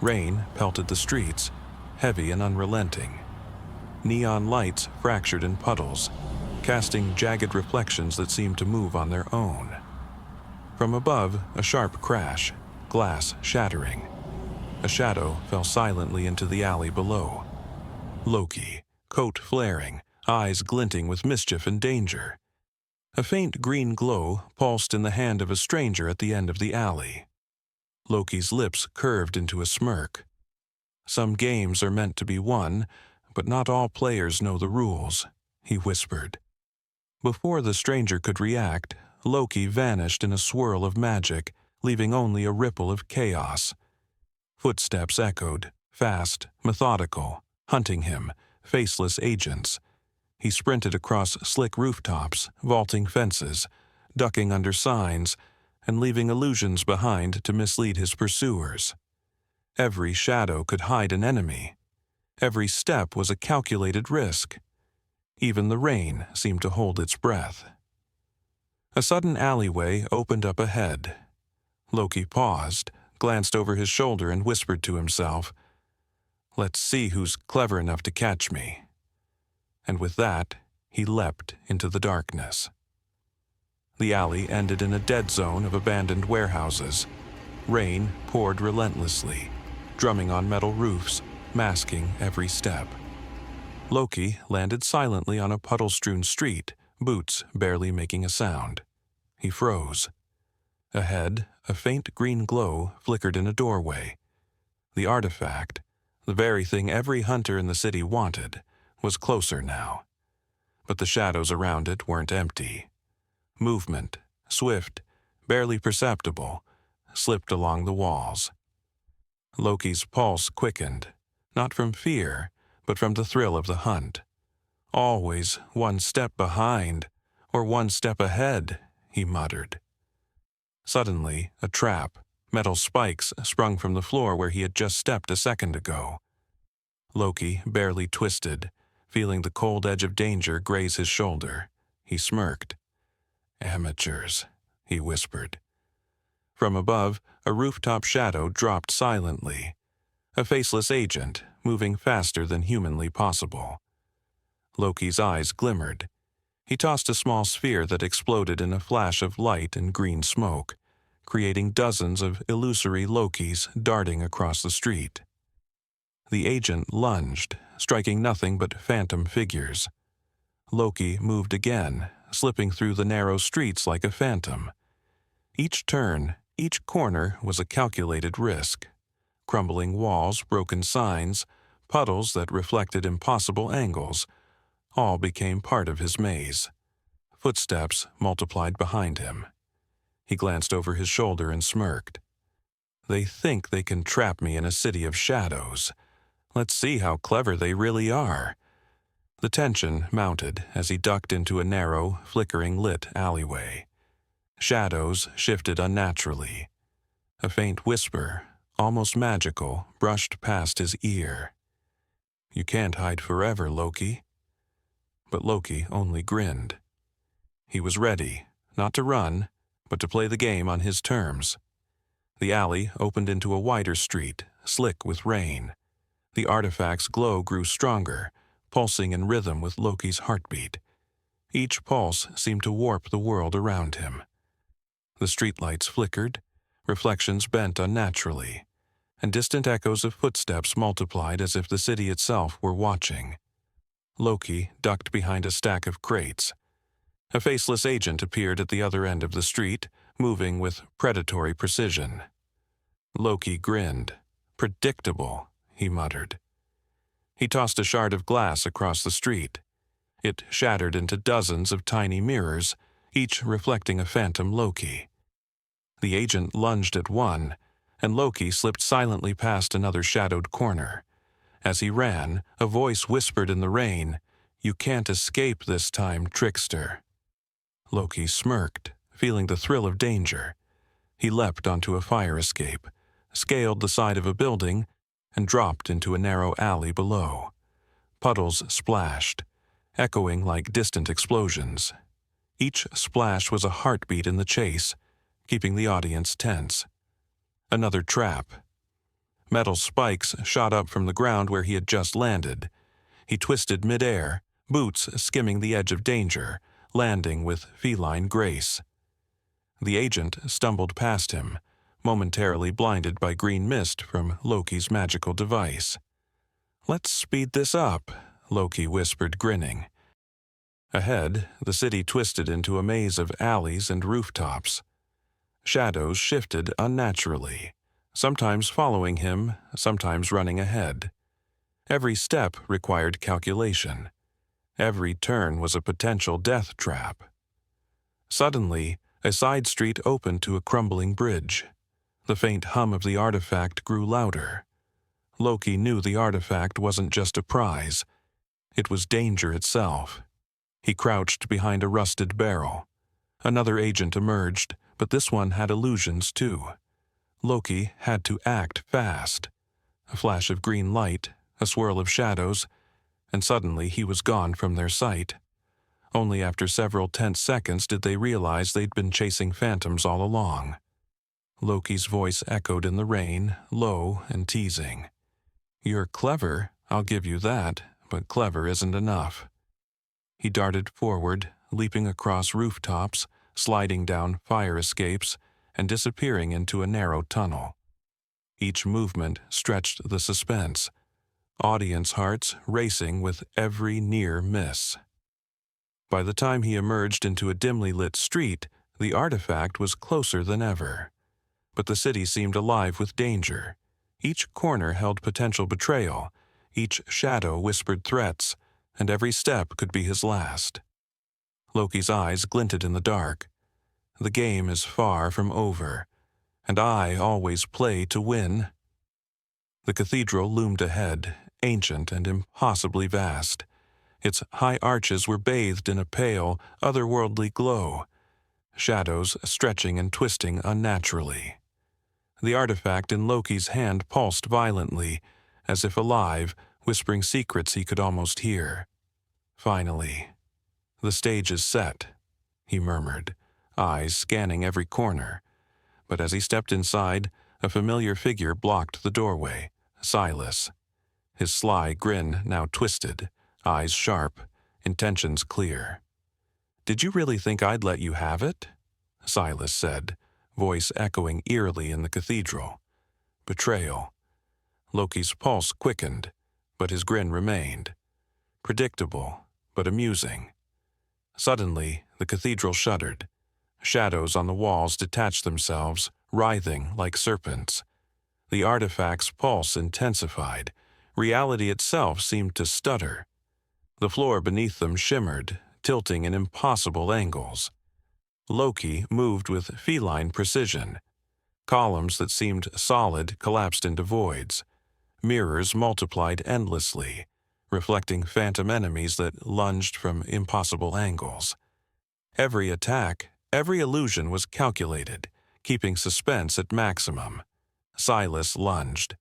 Rain pelted the streets, heavy and unrelenting. Neon lights fractured in puddles, casting jagged reflections that seemed to move on their own. From above, a sharp crash, glass shattering. A shadow fell silently into the alley below. Loki, coat flaring, eyes glinting with mischief and danger. A faint green glow pulsed in the hand of a stranger at the end of the alley. Loki's lips curved into a smirk. "Some games are meant to be won, but not all players know the rules," he whispered. Before the stranger could react, Loki vanished in a swirl of magic, leaving only a ripple of chaos. Footsteps echoed, fast, methodical, hunting him, faceless agents. He sprinted across slick rooftops, vaulting fences, ducking under signs, and leaving illusions behind to mislead his pursuers. Every shadow could hide an enemy. Every step was a calculated risk. Even the rain seemed to hold its breath. A sudden alleyway opened up ahead. Loki paused, glanced over his shoulder, and whispered to himself, "Let's see who's clever enough to catch me." And with that, he leapt into the darkness. The alley ended in a dead zone of abandoned warehouses. Rain poured relentlessly, drumming on metal roofs, masking every step. Loki landed silently on a puddle-strewn street, boots barely making a sound. He froze. Ahead, a faint green glow flickered in a doorway. The artifact, the very thing every hunter in the city wanted, was closer now. But the shadows around it weren't empty. Movement, swift, barely perceptible, slipped along the walls. Loki's pulse quickened, not from fear, but from the thrill of the hunt. Always one step behind, or one step ahead, he muttered. Suddenly, a trap, metal spikes sprung from the floor where he had just stepped a second ago. Loki barely twisted, feeling the cold edge of danger graze his shoulder. He smirked. "Amateurs," he whispered. From above, a rooftop shadow dropped silently. A faceless agent, moving faster than humanly possible. Loki's eyes glimmered. He tossed a small sphere that exploded in a flash of light and green smoke, creating dozens of illusory Lokis darting across the street. The agent lunged, striking nothing but phantom figures. Loki moved again, slipping through the narrow streets like a phantom. Each turn, each corner was a calculated risk. Crumbling walls, broken signs, puddles that reflected impossible angles, all became part of his maze. Footsteps multiplied behind him. He glanced over his shoulder and smirked. "They think they can trap me in a city of shadows. Let's see how clever they really are." The tension mounted as he ducked into a narrow, flickering lit alleyway. Shadows shifted unnaturally. A faint whisper, almost magical, brushed past his ear. "You can't hide forever, Loki." But Loki only grinned. He was ready, not to run, but to play the game on his terms. The alley opened into a wider street, slick with rain. The artifact's glow grew stronger, pulsing in rhythm with Loki's heartbeat. Each pulse seemed to warp the world around him. The streetlights flickered, reflections bent unnaturally, and distant echoes of footsteps multiplied as if the city itself were watching. Loki ducked behind a stack of crates. A faceless agent appeared at the other end of the street, moving with predatory precision. Loki grinned. "Predictable," he muttered. He tossed a shard of glass across the street. It shattered into dozens of tiny mirrors, each reflecting a phantom Loki. The agent lunged at one, and Loki slipped silently past another shadowed corner. As he ran, a voice whispered in the rain, "You can't escape this time, Trickster." Loki smirked, feeling the thrill of danger. He leapt onto a fire escape, scaled the side of a building, and dropped into a narrow alley below. Puddles splashed, echoing like distant explosions. Each splash was a heartbeat in the chase, keeping the audience tense. Another trap. Metal spikes shot up from the ground where he had just landed. He twisted midair, boots skimming the edge of danger, landing with feline grace. The agent stumbled past him, momentarily blinded by green mist from Loki's magical device. "Let's speed this up," Loki whispered, grinning. Ahead, the city twisted into a maze of alleys and rooftops. Shadows shifted unnaturally, sometimes following him, sometimes running ahead. Every step required calculation. Every turn was a potential death trap. Suddenly, a side street opened to a crumbling bridge. The faint hum of the artifact grew louder. Loki knew the artifact wasn't just a prize. It was danger itself. He crouched behind a rusted barrel. Another agent emerged, but this one had illusions too. Loki had to act fast. A flash of green light, a swirl of shadows, and suddenly he was gone from their sight. Only after several tense seconds did they realize they'd been chasing phantoms all along. Loki's voice echoed in the rain, low and teasing. "You're clever, I'll give you that, but clever isn't enough." He darted forward, leaping across rooftops, sliding down fire escapes, and disappearing into a narrow tunnel. Each movement stretched the suspense, audience hearts racing with every near miss. By the time he emerged into a dimly lit street, the artifact was closer than ever. But the city seemed alive with danger. Each corner held potential betrayal, each shadow whispered threats, and every step could be his last. Loki's eyes glinted in the dark. The game is far from over, and I always play to win. The cathedral loomed ahead, ancient and impossibly vast. Its high arches were bathed in a pale, otherworldly glow, shadows stretching and twisting unnaturally. The artifact in Loki's hand pulsed violently, as if alive, whispering secrets he could almost hear. Finally, "The stage is set," he murmured, eyes scanning every corner. But as he stepped inside, a familiar figure blocked the doorway, Silas. His sly grin now twisted, eyes sharp, intentions clear. "Did you really think I'd let you have it?" Silas said, voice echoing eerily in the cathedral. Betrayal. Loki's pulse quickened, but his grin remained. Predictable, but amusing. Suddenly, the cathedral shuddered. Shadows on the walls detached themselves, writhing like serpents. The artifact's pulse intensified. Reality itself seemed to stutter. The floor beneath them shimmered, tilting in impossible angles. Loki moved with feline precision. Columns that seemed solid collapsed into voids. Mirrors multiplied endlessly, reflecting phantom enemies that lunged from impossible angles. Every attack, every illusion was calculated, keeping suspense at maximum. Silas lunged.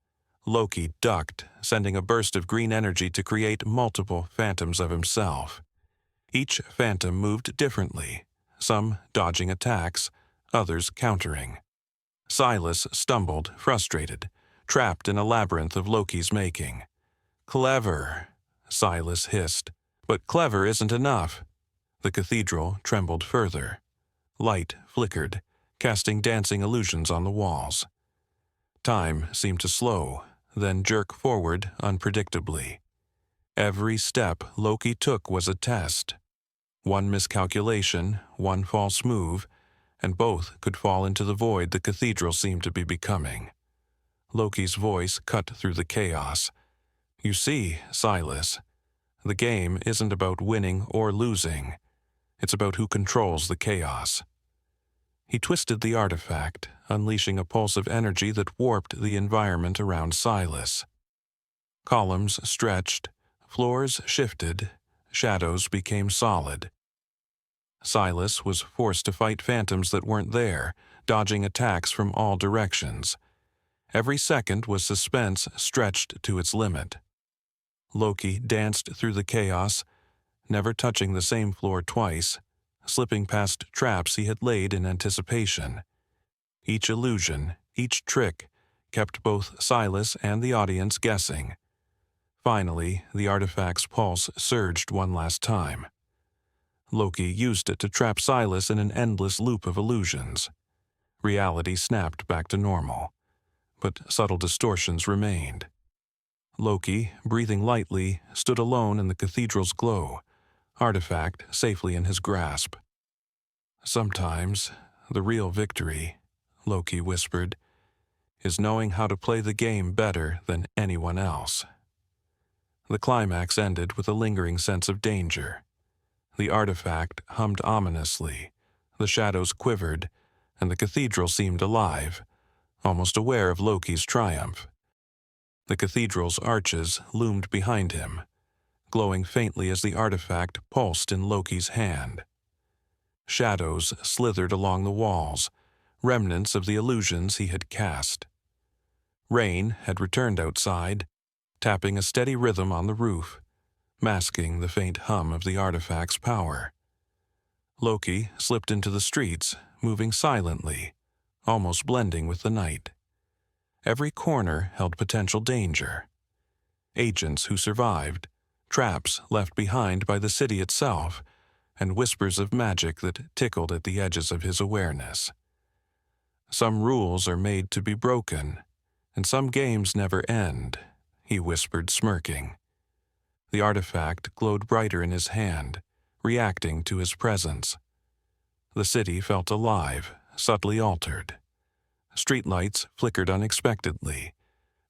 Loki ducked, sending a burst of green energy to create multiple phantoms of himself. Each phantom moved differently, some dodging attacks, others countering. Silas stumbled, frustrated, trapped in a labyrinth of Loki's making. "Clever," Silas hissed. "But clever isn't enough." The cathedral trembled further. Light flickered, casting dancing illusions on the walls. Time seemed to slow, then jerk forward unpredictably. Every step Loki took was a test. One miscalculation, one false move, and both could fall into the void the cathedral seemed to be becoming. Loki's voice cut through the chaos. "You see, Silas, the game isn't about winning or losing. It's about who controls the chaos." He twisted the artifact, unleashing a pulse of energy that warped the environment around Silas. Columns stretched, floors shifted, shadows became solid. Silas was forced to fight phantoms that weren't there, dodging attacks from all directions. Every second was suspense stretched to its limit. Loki danced through the chaos, never touching the same floor twice, slipping past traps he had laid in anticipation. Each illusion, each trick, kept both Silas and the audience guessing. Finally, the artifact's pulse surged one last time. Loki used it to trap Silas in an endless loop of illusions. Reality snapped back to normal, but subtle distortions remained. Loki, breathing lightly, stood alone in the cathedral's glow, artifact safely in his grasp. "Sometimes, the real victory," Loki whispered, "is knowing how to play the game better than anyone else." The climax ended with a lingering sense of danger. The artifact hummed ominously, the shadows quivered, and the cathedral seemed alive, almost aware of Loki's triumph. The cathedral's arches loomed behind him, glowing faintly as the artifact pulsed in Loki's hand. Shadows slithered along the walls, remnants of the illusions he had cast. Rain had returned outside, tapping a steady rhythm on the roof, masking the faint hum of the artifact's power. Loki slipped into the streets, moving silently, almost blending with the night. Every corner held potential danger. Agents who survived, traps left behind by the city itself, and whispers of magic that tickled at the edges of his awareness. "Some rules are made to be broken, and some games never end," he whispered, smirking. The artifact glowed brighter in his hand, reacting to his presence. The city felt alive, subtly altered. Streetlights flickered unexpectedly.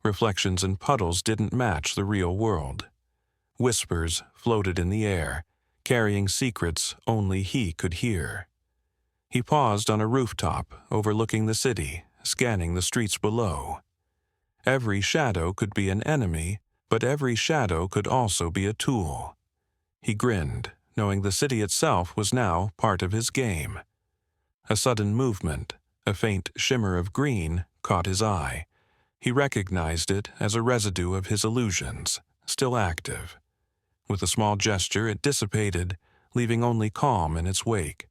Reflections in puddles didn't match the real world. Whispers floated in the air, carrying secrets only he could hear. He paused on a rooftop overlooking the city, scanning the streets below. Every shadow could be an enemy, but every shadow could also be a tool. He grinned, knowing the city itself was now part of his game. A sudden movement, a faint shimmer of green, caught his eye. He recognized it as a residue of his illusions, still active. With a small gesture, it dissipated, leaving only calm in its wake.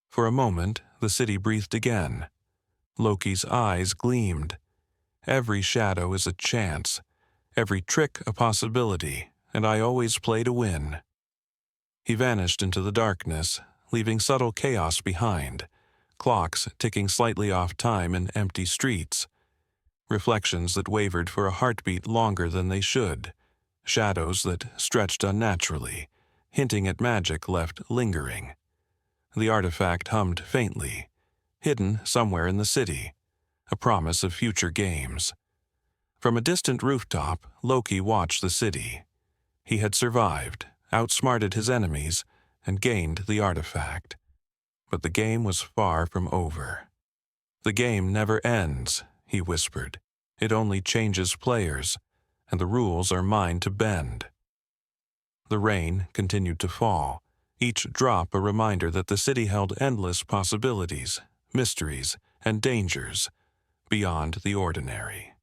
For a moment, the city breathed again. Loki's eyes gleamed. "Every shadow is a chance, every trick a possibility, and I always play to win." He vanished into the darkness, leaving subtle chaos behind, clocks ticking slightly off time in empty streets, reflections that wavered for a heartbeat longer than they should, shadows that stretched unnaturally, hinting at magic left lingering. The artifact hummed faintly, hidden somewhere in the city, a promise of future games. From a distant rooftop, Loki watched the city. He had survived, outsmarted his enemies, and gained the artifact. But the game was far from over. "The game never ends," he whispered. "It only changes players, and the rules are mine to bend." The rain continued to fall, each drop a reminder that the city held endless possibilities, mysteries, and dangers beyond the ordinary.